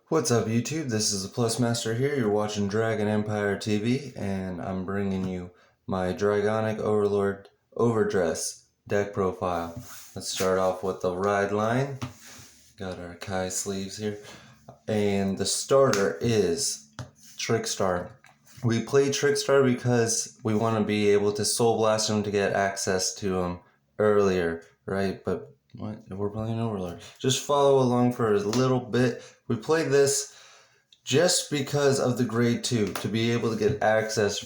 What's up YouTube? This is the Plus Master here. You're watching Dragon Empire TV and I'm bringing you my dragonic overlord overdress deck profile. Let's start off with the rideline. Got our Kai sleeves here. And the starter is Trickstar. We play Trickstar because we want to be able to Soul Blast him to get access to him earlier, right? But what? We're playing Overlord. Just follow along for a little bit. We play this just because of the grade 2, to be able to get access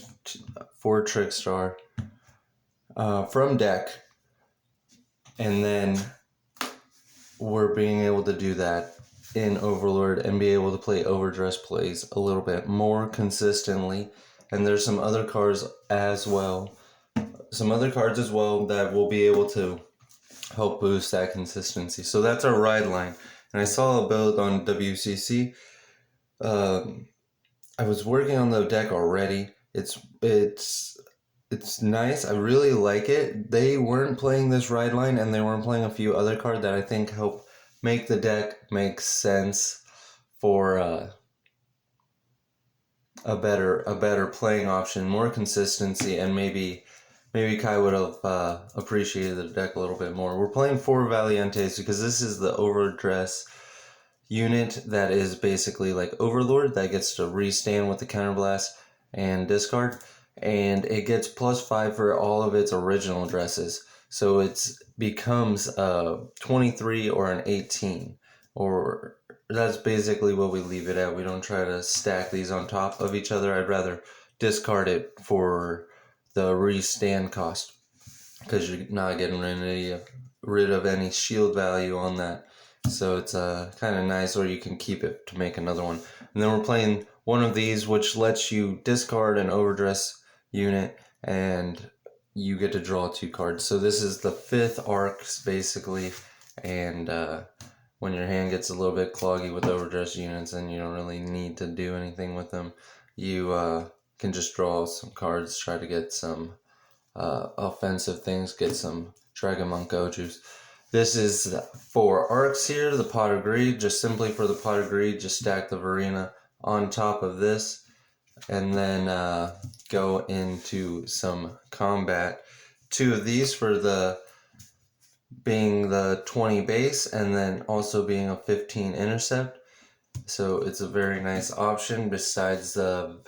for Trickstar from deck. And then we're being able to do that in Overlord and be able to play overdress plays a little bit more consistently. And there's some other cards as well. That will be able to help boost that consistency. So that's our ride line. And I saw a build on WCC. I was working on the deck already. It's nice. I really like it. They weren't playing this ride line, and they weren't playing a few other cards that I think help make the deck make sense for a better playing option, more consistency, and maybe Kai would have appreciated the deck a little bit more. We're playing 4 Valiantes because this is the overdress unit that is basically like Overlord that gets to restand with the counterblast and discard, and it gets +5 for all of its original dresses. So it becomes a 23 or an 18, or that's basically what we leave it at. We don't try to stack these on top of each other. I'd rather discard it for the restand cost because you're not getting rid of any shield value on that. So it's kind of nice, or you can keep it to make another one. And then we're playing one of these, which lets you discard an overdress unit, and you get to draw 2 cards. So this is the 5th arcs, basically. And when your hand gets a little bit cloggy with overdress units and you don't really need to do anything with them, you can just draw some cards, try to get some offensive things, get some Dragon Monk Gojus. This is 4 arcs here, the Pot of Greed. Just simply for the Pot of Greed, just stack the Varina on top of this, and then go into some combat. 2 of these for being the 20 base, and then also being a 15 intercept. So it's a very nice option besides the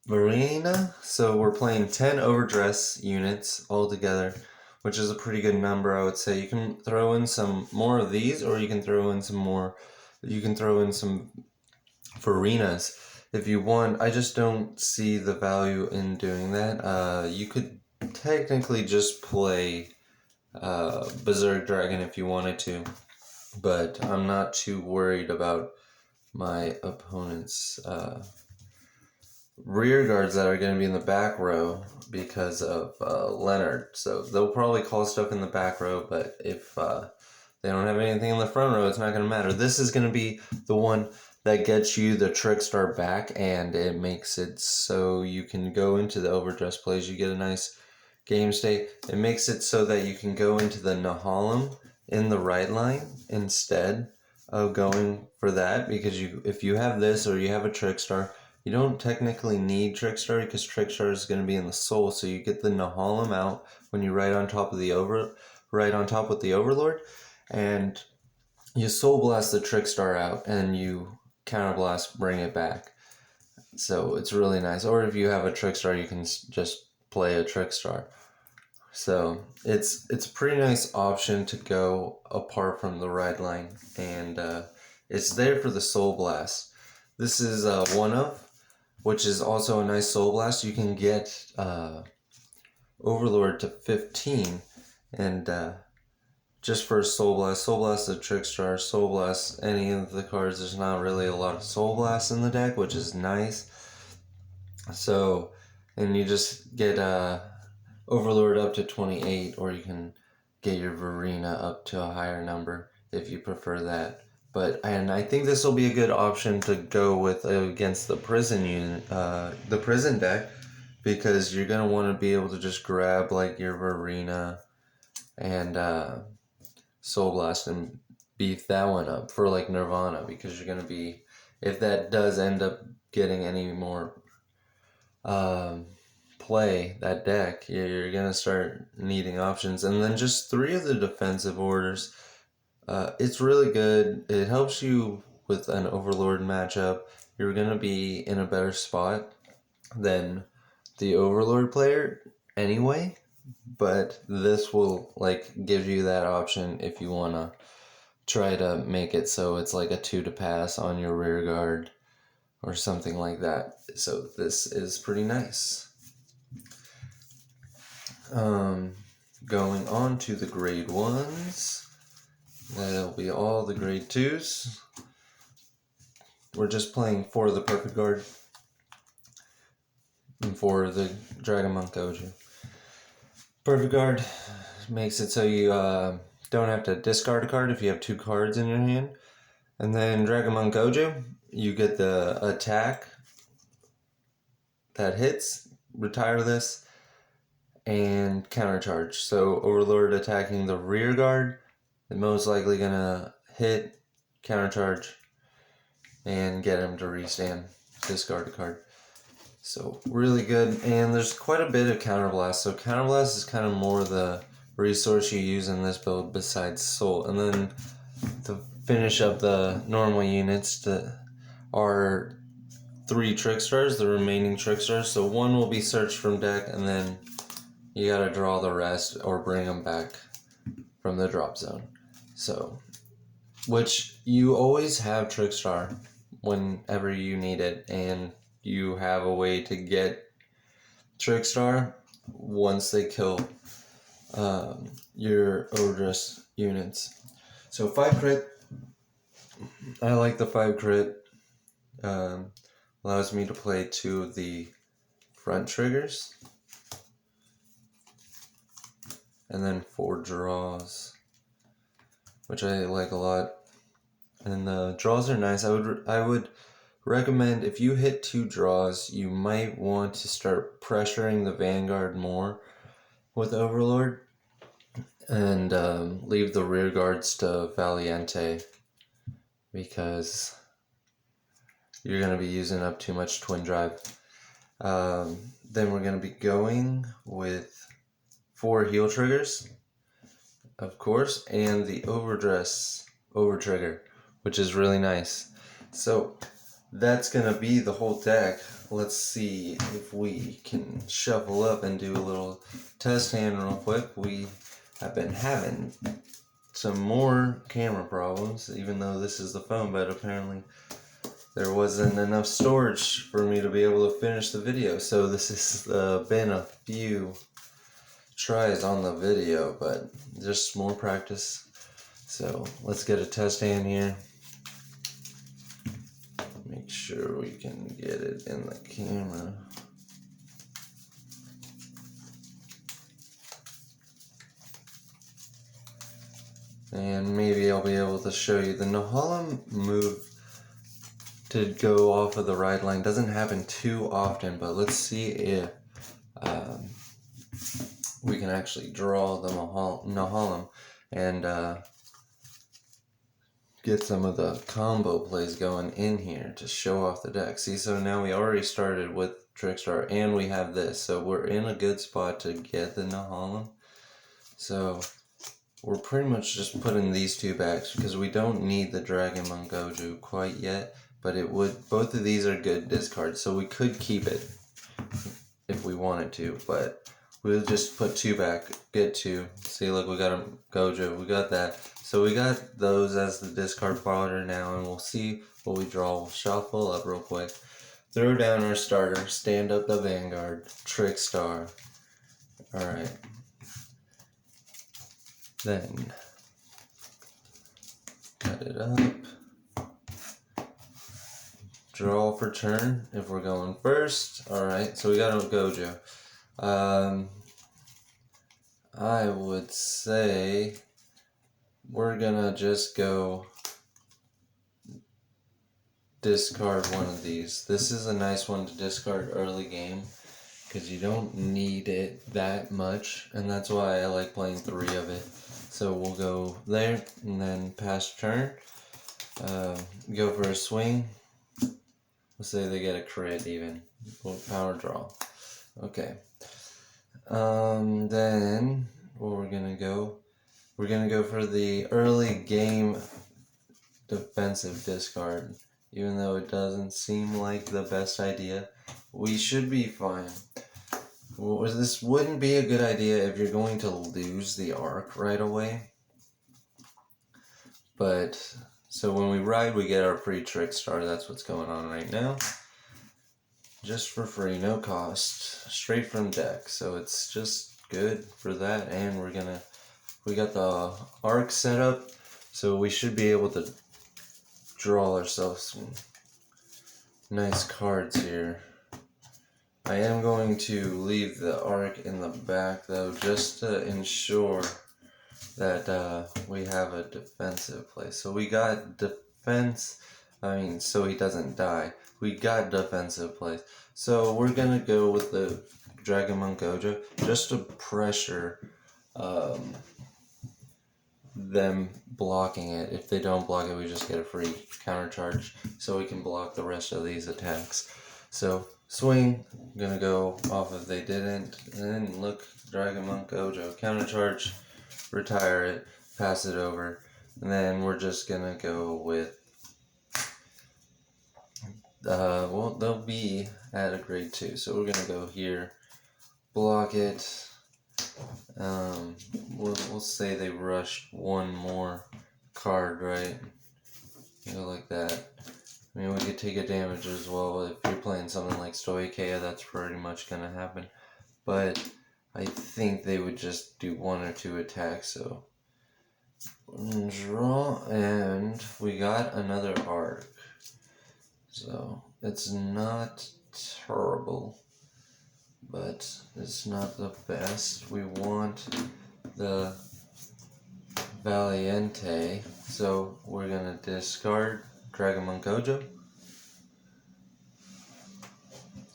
Varina. So we're playing 10 overdress units altogether, which is a pretty good number, I would say. You can throw in some more of these, or you can throw in some Varinas if you want. I just don't see the value in doing that. You could technically just play Berserk Dragon if you wanted to, but I'm not too worried about my opponent's rear guards that are going to be in the back row because of Leonard. So they'll probably call stuff in the back row, but if they don't have anything in the front row, it's not going to matter. This is going to be the one that gets you the Trickstar back, and it makes it so you can go into the overdress plays. You get a nice game state. It makes it so that you can go into the Nahalem in the right line instead of going for that, because if you have this or you have a Trickstar, you don't technically need Trickstar because Trickstar is going to be in the soul, so you get the Nahalem out when you right on top with the Overlord, and you Soul Blast the Trickstar out, and you Counterblast, bring it back. So it's really nice. Or if you have a Trickstar, you can just play a Trickstar. So it's a pretty nice option to go apart from the ride line, and it's there for the Soul Blast. This is one of, which is also a nice Soul Blast. You can get Overlord to 15, and just for Soul Blast the Trickstar, Soul Blast any of the cards. There's not really a lot of Soul Blasts in the deck, which is nice. So, and you just get Overlord up to 28, or you can get your Varina up to a higher number if you prefer that. And I think this will be a good option to go with against the prison unit, the prison deck, because you're gonna want to be able to just grab like your Varina and Soul Blast and beef that one up for like Nirvana, because you're gonna be, if that does end up getting any more play, that deck, you're gonna start needing options. And then just 3 of the defensive orders. It's really good. It helps you with an overlord matchup. You're gonna be in a better spot than the overlord player anyway, but this will like give you that option if you want to try to make it so it's like a 2 to pass on your rear guard or something like that. So this is pretty nice. Going on to the grade 1s, that'll be all the grade 2s. We're just playing for the perfect guard and for the Dragon Monk Goju. Perfect guard makes it so you don't have to discard a card if you have 2 cards in your hand. And then Dragon Monk Goju, you get the attack that hits, retire this, and countercharge. So Overlord attacking the rear guard, they're most likely gonna hit, countercharge, and get him to restand, discard a card. So really good, and there's quite a bit of counterblast. So counterblast is kind of more the resource you use in this build besides soul. And then to finish up the normal units that are 3 trickstars, the remaining trickstars. So 1 will be searched from deck, and then you gotta draw the rest or bring them back from the drop zone. So, which you always have trickstar whenever you need it, and you have a way to get trickstar once they kill your overdress units. So 5 crit, I like the 5 crit. Allows me to play 2 of the front triggers, and then 4 draws, which I like a lot. And the draws are nice. I would recommend, if you hit 2 draws, you might want to start pressuring the Vanguard more with Overlord, and leave the rear guards to Valiente, because you're going to be using up too much twin drive. Then we're going to be going with 4 heal triggers, of course, and the overdress over trigger, which is really nice. So that's going to be the whole deck. Let's see if we can shuffle up and do a little test hand real quick. We have been having some more camera problems, even though this is the phone, but apparently there wasn't enough storage for me to be able to finish the video. So this has been a few tries on the video, but just more practice. So let's get a test hand here. Make sure we can get it in the camera. And maybe I'll be able to show you the Nahalem move to go off of the rideline. Doesn't happen too often, but let's see if we can actually draw the Nahalem and get some of the combo plays going in here to show off the deck. See, so now we already started with Trickstar, and we have this, so we're in a good spot to get the Nahalem. So we're pretty much just putting these 2 back, because we don't need the Dragon Monk Goju quite yet, but it would, both of these are good discards, so we could keep it if we wanted to, but we'll just put 2 back, get 2. See, look, we got a Goju, we got that. So we got those as the discard fodder now, and we'll see what we draw. We'll shuffle up real quick, throw down our starter, stand up the Vanguard, Trickstar. Alright. Then cut it up. Draw for turn if we're going first. Alright, so we got a Goju. I would say we're gonna just go discard one of these. This is a nice one to discard early game, because you don't need it that much, and that's why I like playing 3 of it. So we'll go there and then pass turn. Go for a swing. Let's say they get a crit even. We'll power draw. Okay. Then what we're gonna go for the early game defensive discard. Even though it doesn't seem like the best idea, we should be fine. Well, this wouldn't be a good idea if you're going to lose the arc right away. But, so when we ride, we get our free trickstar. That's what's going on right now. Just for free, no cost. Straight from deck. So it's just good for that. And we got the arc set up. So we should be able to draw ourselves some nice cards here. I am going to leave the arc in the back though, just to ensure that we have a defensive play. So we got defense, so he doesn't die. We got defensive plays. So we're gonna go with the dragonic Gojo just to pressure them blocking it. If they don't block it, we just get a free counter charge, so we can block the rest of these attacks. So swing, I'm gonna go off if they didn't, and then look, dragonic Gojo, counter charge, retire it, pass it over, and then we're just gonna go with well, they'll be at a grade 2, so we're gonna go here, block it. We'll say they rushed one more card, right? Like that. I mean, we could take a damage as well. If you're playing something like Stoicheia, that's pretty much gonna happen. But I think they would just do 1 or 2 attacks, so draw, and we got another arc. So it's not terrible, but it's not the best. We want the Valiente, so we're gonna discard dragonic Gojo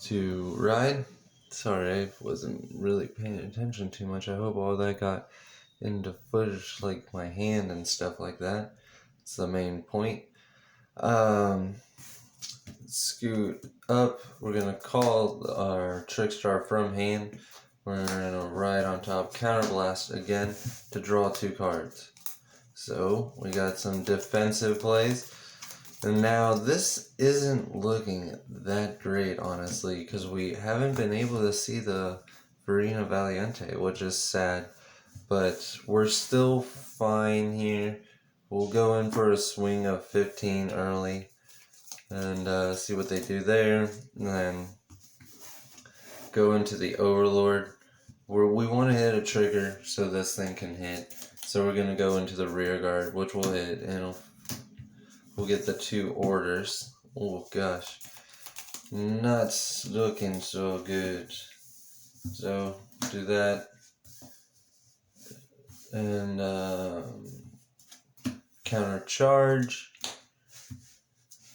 to ride. Sorry, I wasn't really paying attention too much. I hope all that got into footage, like my hand and stuff like that. It's the main point. Scoot up. We're gonna call our trickstar from hand. We're gonna ride on top, counterblast again to draw 2 cards. So we got some defensive plays. And now this isn't looking that great, honestly, because we haven't been able to see the Verena Valiente, which is sad. But we're still fine here. We'll go in for a swing of 15 early and see what they do there. And then go into the overlord, where we want to hit a trigger so this thing can hit. So we're going to go into the rear guard, which will hit, and we'll get the 2 orders. Oh gosh, not looking so good. So do that, and counter charge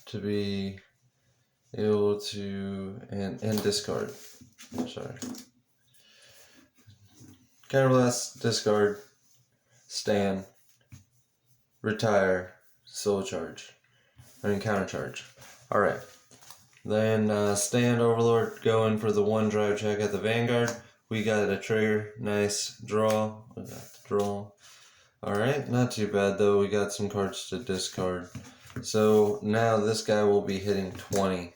to be able to, and discard. Sorry. Counterblast, discard, stand, retire, soul charge. Counter charge. Alright. Then stand overlord, go in for the 1 drive check at the vanguard. We got a trigger. Nice draw. We got the draw. Alright, not too bad though. We got some cards to discard. So now this guy will be hitting 20.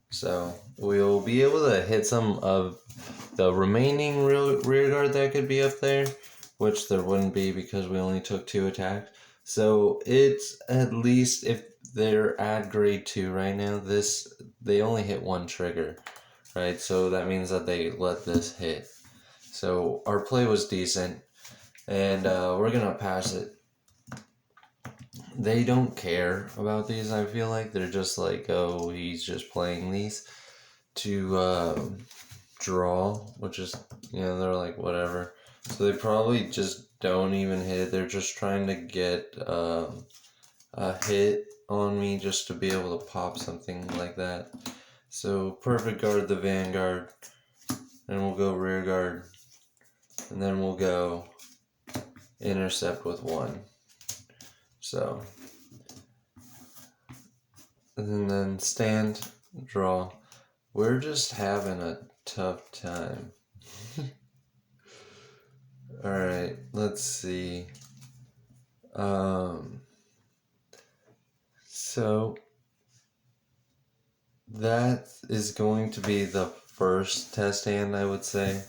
So we'll be able to hit some of the remaining rear guard that could be up there, which there wouldn't be because we only took 2 attacks. So it's at least, if they're at grade 2 right now, they only hit 1 trigger, right? So that means that they let this hit. So our play was decent, and we're gonna pass it. They don't care about these, I feel like. They're just like, oh, he's just playing these to draw, which is, they're like, whatever. So they probably just don't even hit. They're just trying to get a hit on me just to be able to pop something like that. So perfect guard the vanguard, and we'll go rear guard, and then we'll go intercept with 1. So, and then stand, draw. We're just having a tough time. Alright, let's see. So that is going to be the first test hand, I would say.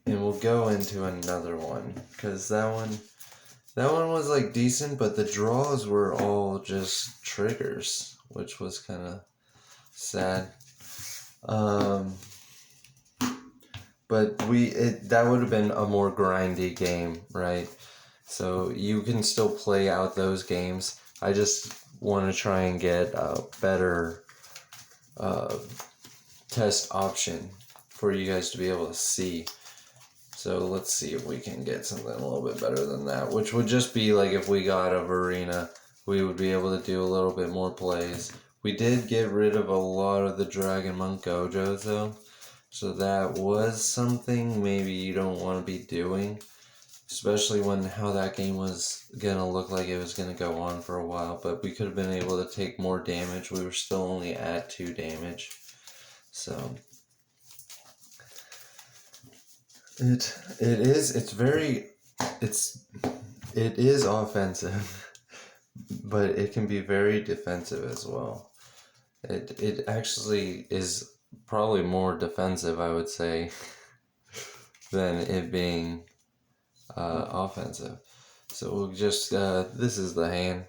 And we'll go into another one, because that one was like decent, but the draws were all just triggers, which was kind of sad. But that would have been a more grindy game, right? So you can still play out those games. I just want to try and get a better test option for you guys to be able to see. So let's see if we can get something a little bit better than that, which would just be like if we got a Varina, we would be able to do a little bit more plays. We did get rid of a lot of the Dragon Monk Gojos though, so that was something maybe you don't want to be doing, especially when how that game was gonna look like it was gonna go on for a while. But we could have been able to take more damage. We were still only at 2 damage, so it is offensive, but it can be very defensive as well. It actually is probably more defensive, I would say, than it being offensive. So we'll just this is the hand.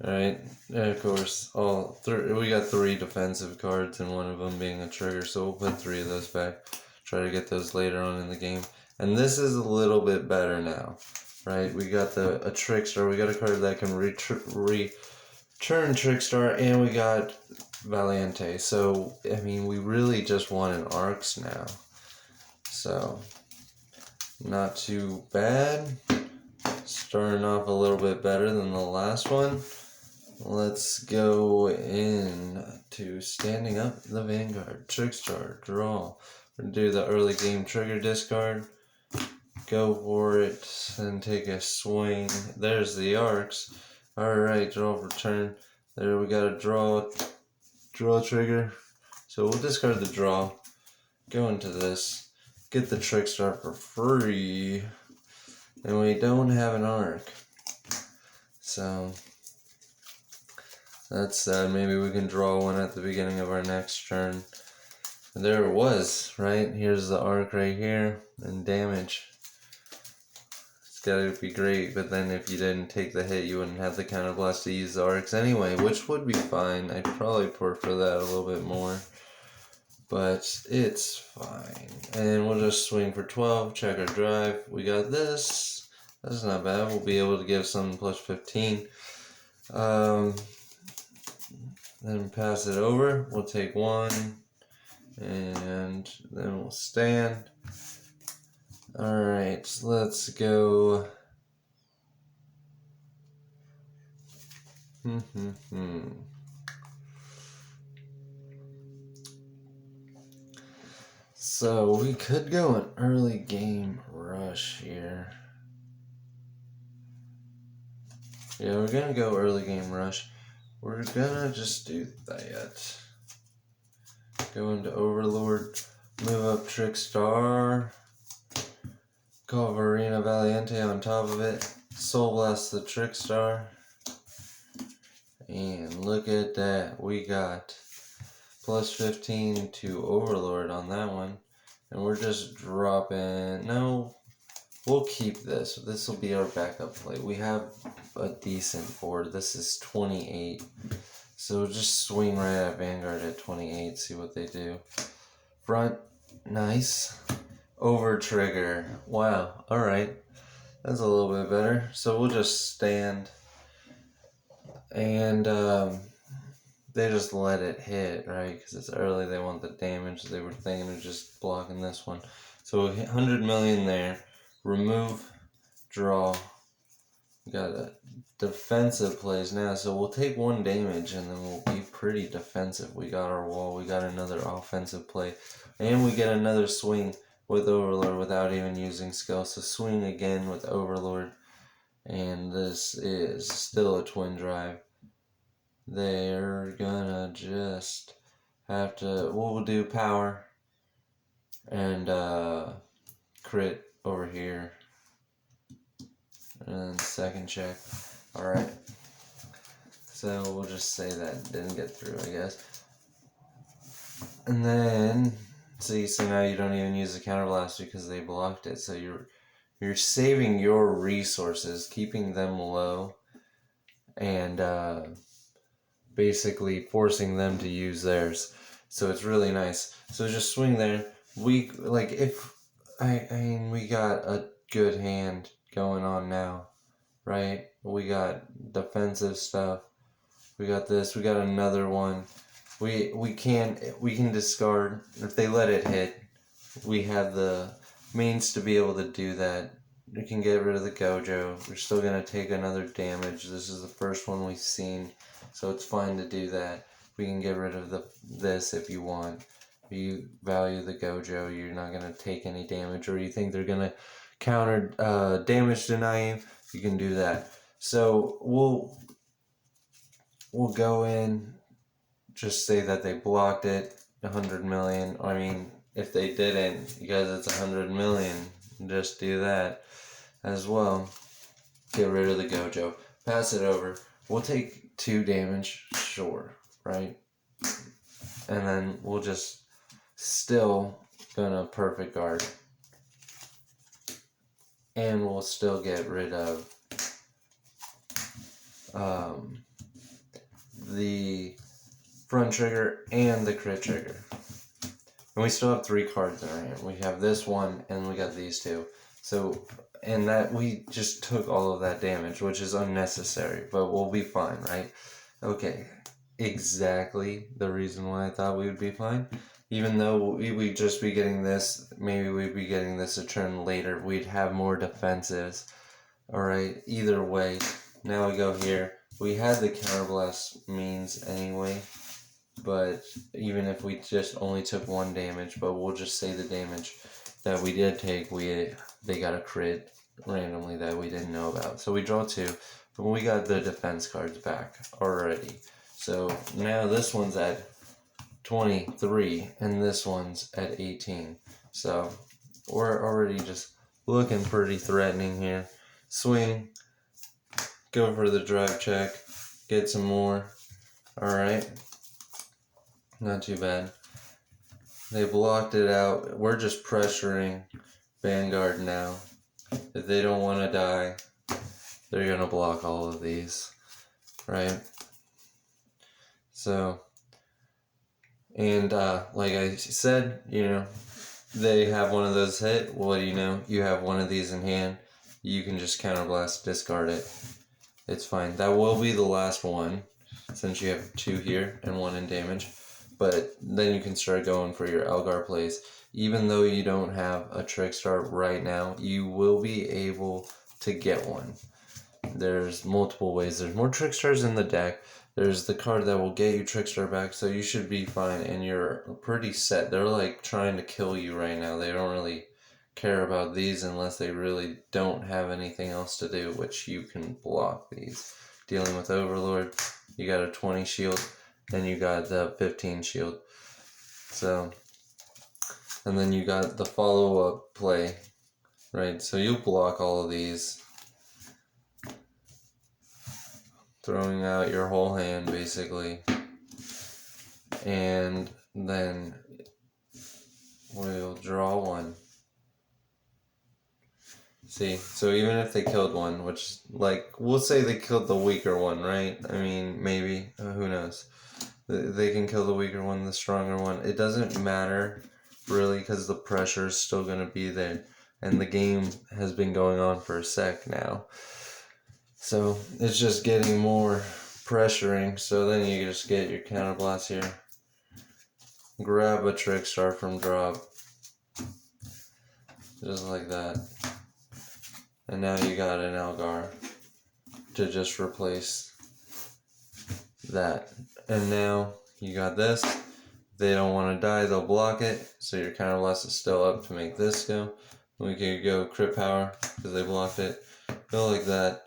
Alright, and of course, we got 3 defensive cards, and one of them being a trigger, so we'll put 3 of those back. Try to get those later on in the game. And this is a little bit better now, right? We got a trickstar, we got a card that can return trickstar, and we got Valiente. So, I mean, we really just want an arcs now. So, not too bad. Starting off a little bit better than the last one. Let's go into standing up the Vanguard. Trickstar, draw. We're going to do the early game trigger discard. Go for it and take a swing. There's the arcs. Alright, draw for turn. There we got a draw trigger. So we'll discard the draw. Go into this. Get the trickstar for free. And we don't have an arc. So that's sad. Maybe we can draw one at the beginning of our next turn. And there it was, right? Here's the arc right here, and damage. It's gotta be great, but then if you didn't take the hit, you wouldn't have the counterblast to use the arcs anyway, which would be fine. I'd probably prefer that a little bit more. But it's fine. And we'll just swing for 12, check our drive. We got this. That's not bad. We'll be able to give something plus 15. Then pass it over. We'll take 1. And then we'll stand. Alright, let's go. So we could go an early game rush here. Yeah, we're gonna go early game rush. We're gonna just do that. Go into Overlord, move up Trickstar, call Varina Valiente on top of it, Soul Blast the Trickstar, and look at that, we got plus 15 to Overlord on that one, and we're just dropping, no, we'll keep this, this will be our backup play. We have a decent board, this is 28. So just swing right at Vanguard at 28, see what they do. Front, nice. Over trigger, wow, alright. That's a little bit better. So we'll just stand. And they just let it hit, right? Because it's early, they want the damage. They were thinking of just blocking this one. So 100 million there. Remove, draw. We got a defensive plays now, so we'll take 1 damage and then we'll be pretty defensive. We got our wall, we got another offensive play, and we get another swing with overlord without even using skill. So swing again with overlord, and this is still a twin drive. They're gonna just have to, we'll do power and crit over here, and then second check. Alright, so we'll just say that didn't get through, I guess. And then, see, so now you don't even use the counterblast because they blocked it, so you're saving your resources, keeping them low, and basically forcing them to use theirs. So it's really nice. So just swing there. We, like, if, I mean, we got a good hand going on now, right? We got defensive stuff. We got this. We got another one. We can discard. If they let it hit, we have the means to be able to do that. We can get rid of the Gojo. We're still going to take another damage. This is the first one we've seen, so it's fine to do that. We can get rid of this if you want. If you value the Gojo, you're not going to take any damage, or you think they're going to counter damage deny you, you can do that. So we'll go in, just say that they blocked it, 100 million. I mean, if they didn't, because it's 100 million, just do that as well. Get rid of the Gojo. Pass it over. We'll take 2 damage, sure, right? And then we'll just still gonna perfect guard. And we'll still get rid of the front trigger and the crit trigger. And we still have 3 cards in our hand. We have this one and we got these 2. So, and that we just took all of that damage, which is unnecessary, but we'll be fine, right? Okay, exactly the reason why I thought we would be fine. Even though we'd just be getting this, maybe we'd be getting this a turn later, we'd have more defenses. Alright, either way, now we go here. We had the counterblast means anyway, but even if we just only took 1 damage, but we'll just say the damage that we did take, they got a crit randomly that we didn't know about. So we draw 2, but we got the defense cards back already. So now this one's at 23 and this one's at 18. So we're already just looking pretty threatening here. Swing, go for the drive check, get some more. Alright, not too bad. They blocked it out. We're just pressuring Vanguard now. If they don't want to die, they're going to block all of these, right? So, and like I said, you know, they have one of those hit. Well, you know, you have one of these in hand. You can just counterblast, discard it. It's fine. That will be the last one, since you have 2 here and 1 in damage. But then you can start going for your Elgar plays. Even though you don't have a trickstar right now, you will be able to get one. There's multiple ways. There's more trickstars in the deck. There's the card that will get you trickstar back, so you should be fine, and you're pretty set. They're like trying to kill you right now. They don't really care about these unless they really don't have anything else to do, which you can block these. Dealing with Overlord, you got a 20 shield, and you got the 15 shield. So, and then you got the follow-up play, right? So you'll block all of these, throwing out your whole hand, basically. And then we'll draw 1. See, so even if they killed one, which, like, we'll say they killed the weaker one, right? I mean, maybe, who knows? They can kill the weaker one, the stronger one. It doesn't matter, really, because the pressure is still going to be there. And the game has been going on for a sec now. So, it's just getting more pressuring. So then you just get your counterblast here. Grab a trickstar from drop. Just like that. And now you got an Elgar to just replace that. And now you got this. they don't want to die, they'll block it. So your counterblast is still up to make this go. We could go crit power because they blocked it. Go like that.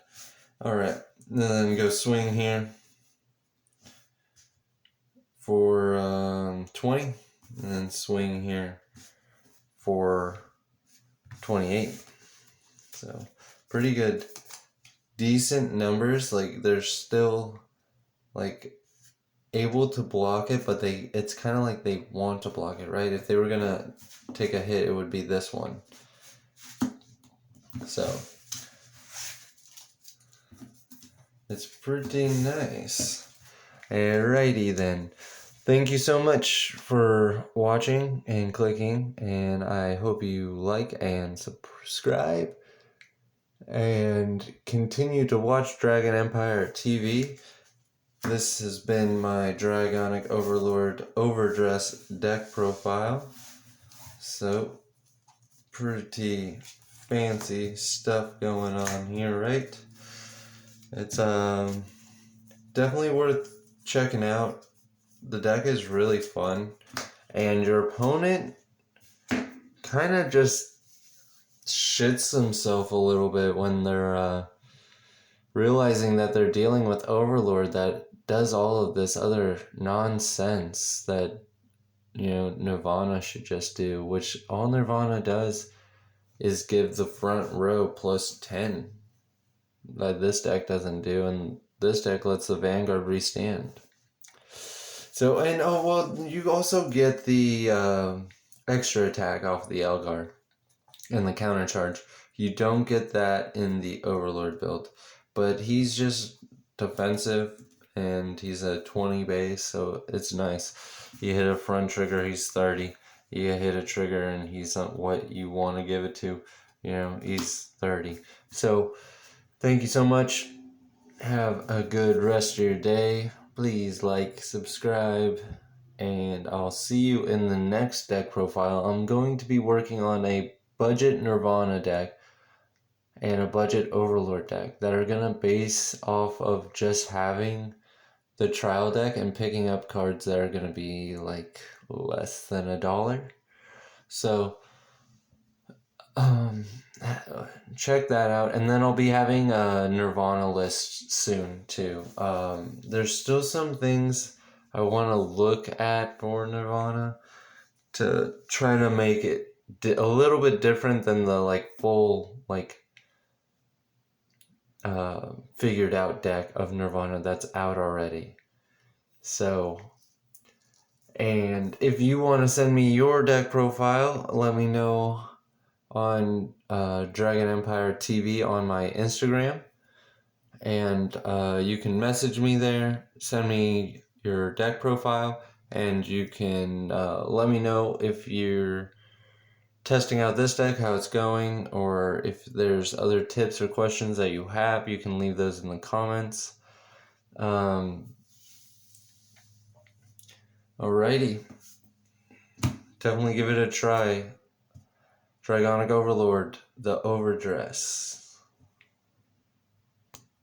Alright, then go swing here for 20, and then swing here for 28. So pretty good, decent numbers. Like they're still like able to block it, but it's kind of like they want to block it, right? If they were gonna take a hit, it would be this one. So it's pretty nice. Alrighty then. Thank you so much for watching and clicking, and I hope you like and subscribe and continue to watch Dragon Empire TV. This has been my Dragonic Overlord Overdress deck profile. So, pretty fancy stuff going on here, right? It's definitely worth checking out. The deck is really fun, and your opponent kind of just shits himself a little bit when they're realizing that they're dealing with Overlord that does all of this other nonsense that, you know, Nirvana should just do, which all Nirvana does is give the front row plus 10 that this deck doesn't do, and this deck lets the Vanguard restand. So, and oh well, you also get the extra attack off the Elgar and the counter charge. You don't get that in the Overlord build, but he's just defensive and he's a 20 base, so it's nice. You hit a front trigger, he's 30. You hit a trigger and he's not what you want to give it to, you know, he's 30. So thank you so much. Have a good rest of your day. Please like, subscribe, and I'll see you in the next deck profile. I'm going to be working on a budget Nirvana deck and a budget Overlord deck that are going to base off of just having the trial deck and picking up cards that are going to be like less than $1. So check that out, and then I'll be having a Nirvana list soon too. There's still some things I want to look at for Nirvana to try to make it a little bit different than the like full like figured out deck of Nirvana that's out already. So, and if you want to send me your deck profile, let me know on Dragon Empire TV on my Instagram, and you can message me there, send me your deck profile, and you can let me know if you're testing out this deck, how it's going, or if there's other tips or questions that you have, you can leave those in the comments. Alrighty, definitely give it a try. Dragonic Overlord, the Overdress.